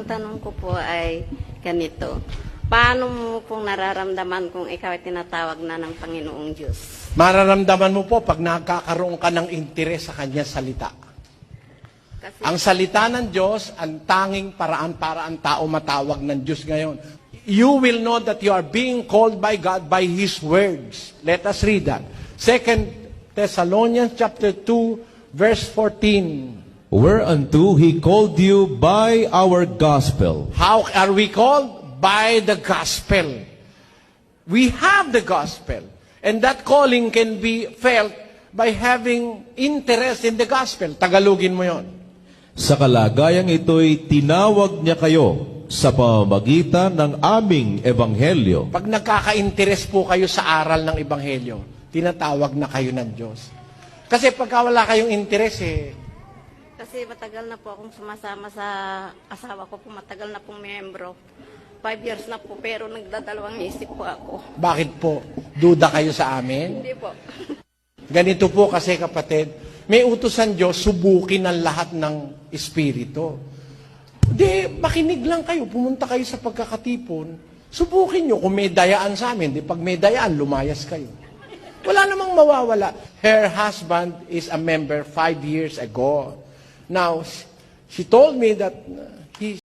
tanong ko po ay ganito. Paano mo pong nararamdaman kung ikaw ay tinatawag na ng Panginoong Diyos? Mararamdaman mo po pag nakakaroon ka ng interes sa Kanyang salita. Kasi, Ang salita ng Diyos, ang tanging paraan para ang tao matawag ng Diyos ngayon. You will know that you are being called by God by His words. Let us read that. 2 Thessalonians chapter 2, verse 14. Whereunto He called you by our gospel. How are we called? By the gospel. We have the gospel. And that calling can be felt by having interest in the gospel. Tagalogin mo yon. Sa kalagayang ito'y tinawag niya kayo sa pamamagitan ng aming ebanghelyo. Pag nagkaka-interest po kayo sa aral ng ebanghelyo, tinatawag na kayo ng Diyos. Kasi pagka wala kayong interest kasi matagal na po akong sumasama sa asawa ko po, matagal na pong membro. 5 years na po, pero nagdadalawang isip po ako. bakit po? Duda kayo sa amin? Hindi po. Ganito po kasi kapatid, may utusan Diyos, subukin ang lahat ng espiritu. Di, makinig lang kayo, pumunta kayo sa pagkakatipon, subukin nyo kung may dayaan sa amin. Di, pag may dayaan, lumayas kayo. Wala namang mawawala. Her husband is a member 5 years ago. Now, she told me that